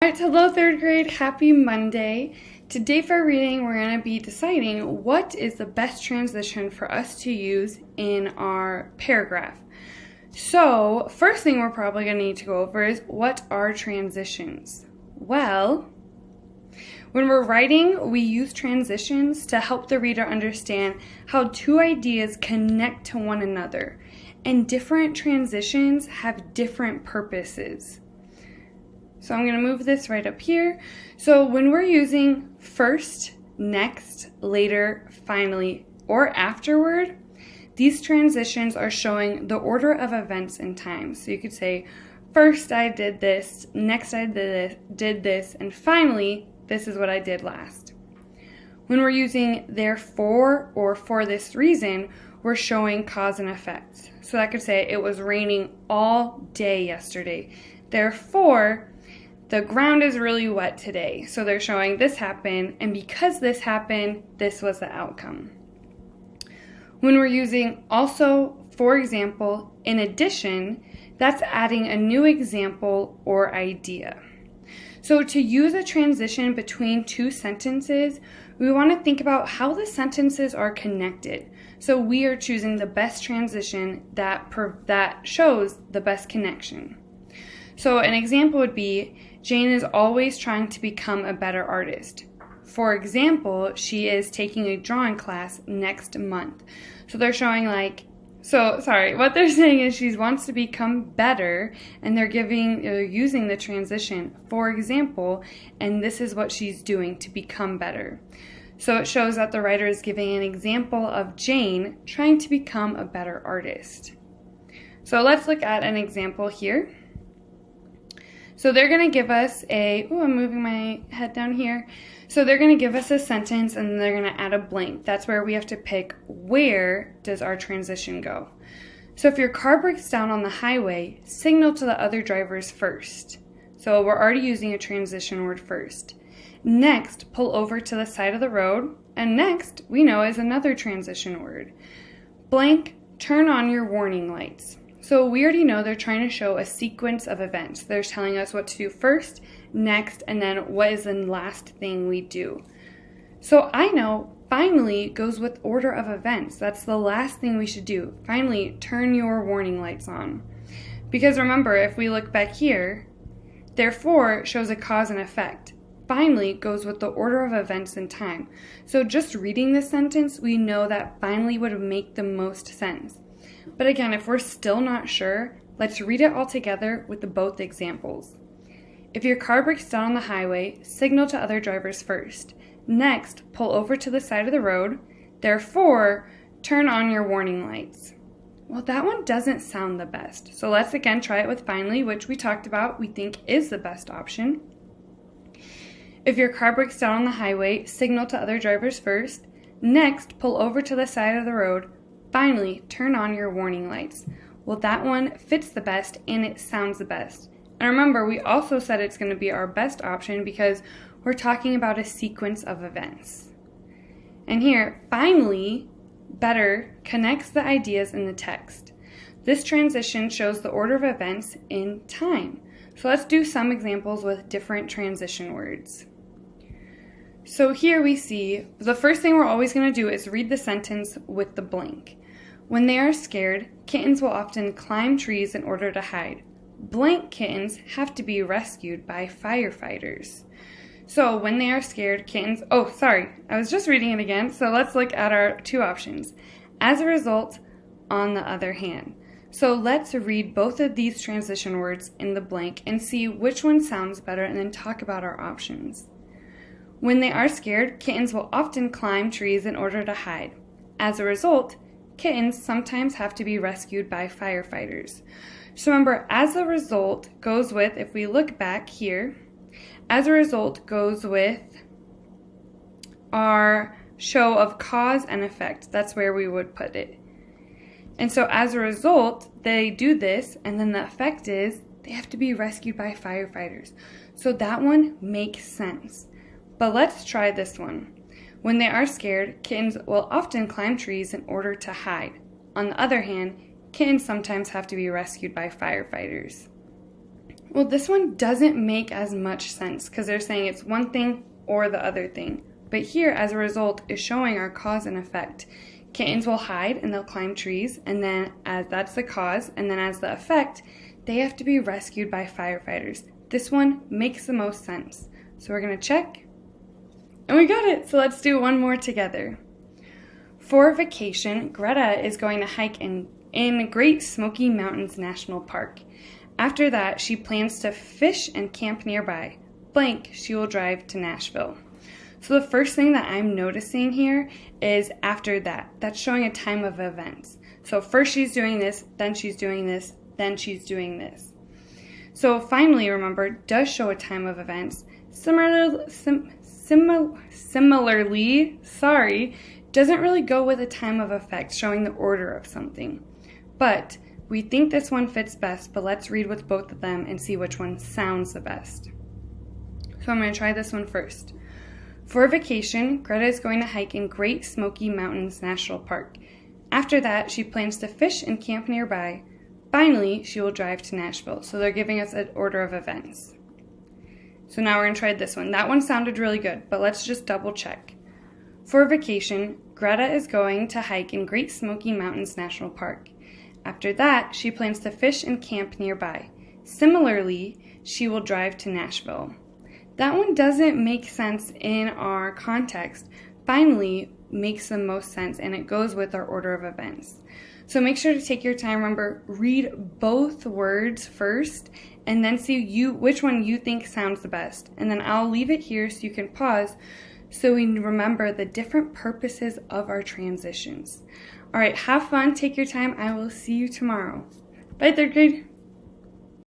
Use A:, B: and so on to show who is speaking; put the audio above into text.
A: Alright, hello third grade, happy Monday. Today for our reading, we're going to be deciding what is the best transition for us to use in our paragraph. So, first thing we're probably going to need to go over is what are transitions? Well, when we're writing, we use transitions to help the reader understand how two ideas connect to one another, and different transitions have different purposes. So I'm going to move this right up here. So when we're using first, next, later, finally, or afterward, these transitions are showing the order of events in time. So you could say, first I did this, next I did this, and finally, this is what I did last. When we're using therefore or for this reason, we're showing cause and effect. So I could say it was raining all day yesterday. Therefore, the ground is really wet today. So they're showing this happened, and because this happened, this was the outcome. When we're using also, for example, in addition, that's adding a new example or idea. So to use a transition between two sentences, we want to think about how the sentences are connected. So we are choosing the best transition that shows the best connection. So an example would be, Jane is always trying to become a better artist. For example, she is taking a drawing class next month. So they're showing what they're saying is she wants to become better, and they're using the transition, for example, and this is what she's doing to become better. So it shows that the writer is giving an example of Jane trying to become a better artist. So let's look at an example here. So they're going to give us I'm moving my head down here. So they're going to give us a sentence and then they're going to add a blank. That's where we have to pick where does our transition go. So if your car breaks down on the highway, signal to the other drivers first. So we're already using a transition word first. Next, pull over to the side of the road. And next, we know is another transition word. Blank, turn on your warning lights. So we already know they're trying to show a sequence of events. They're telling us what to do first, next, and then what is the last thing we do. So I know finally goes with order of events. That's the last thing we should do. Finally, turn your warning lights on. Because remember, if we look back here, therefore shows a cause and effect. Finally goes with the order of events in time. So just reading this sentence, we know that finally would make the most sense. But again, if we're still not sure, let's read it all together with both examples. If your car breaks down on the highway, signal to other drivers first. Next, pull over to the side of the road. Therefore, turn on your warning lights. Well, that one doesn't sound the best. So let's again try it with finally, which we talked about, we think is the best option. If your car breaks down on the highway, signal to other drivers first. Next, pull over to the side of the road. Finally, turn on your warning lights. Well, that one fits the best and it sounds the best. And remember, we also said it's going to be our best option because we're talking about a sequence of events. And here, finally, better connects the ideas in the text. This transition shows the order of events in time. So let's do some examples with different transition words. So here we see, the first thing we're always going to do is read the sentence with the blank. When they are scared, kittens will often climb trees in order to hide. Blank kittens have to be rescued by firefighters. So when they are scared, kittens... I was just reading it again. So let's look at our two options. As a result, on the other hand. So let's read both of these transition words in the blank and see which one sounds better and then talk about our options. When they are scared, kittens will often climb trees in order to hide. As a result, kittens sometimes have to be rescued by firefighters. So remember, as a result goes with, if we look back here, as a result goes with our show of cause and effect. That's where we would put it. And so as a result, they do this, and then the effect is they have to be rescued by firefighters. So that one makes sense. But let's try this one. When they are scared, kittens will often climb trees in order to hide. On the other hand, kittens sometimes have to be rescued by firefighters. Well, this one doesn't make as much sense because they're saying it's one thing or the other thing. But here, as a result, is showing our cause and effect. Kittens will hide and they'll climb trees, and then as that's the cause, and then as the effect, they have to be rescued by firefighters. This one makes the most sense. So we're going to check. And we got it! So let's do one more together. For vacation, Greta is going to hike in Great Smoky Mountains National Park. After that, she plans to fish and camp nearby. Blank, she will drive to Nashville. So the first thing that I'm noticing here is after that. That's showing a time of events. So first she's doing this, then she's doing this, then she's doing this. So finally, remember, does show a time of events. Similarly, doesn't really go with a time of effect, showing the order of something. But we think this one fits best, but let's read with both of them and see which one sounds the best. So I'm going to try this one first. For vacation, Greta is going to hike in Great Smoky Mountains National Park. After that, she plans to fish and camp nearby. Finally, she will drive to Nashville. So they're giving us an order of events. So now we're going to try this one. That one sounded really good, but let's just double check. For vacation, Greta is going to hike in Great Smoky Mountains National Park. After that, she plans to fish and camp nearby. Similarly, she will drive to Nashville. That one doesn't make sense in our context. Finally makes the most sense, and it goes with our order of events. So make sure to take your time. Remember, read both words first and then see which one you think sounds the best. And then I'll leave it here so you can pause so we remember the different purposes of our transitions. All right, have fun, take your time. I will see you tomorrow. Bye, third grade.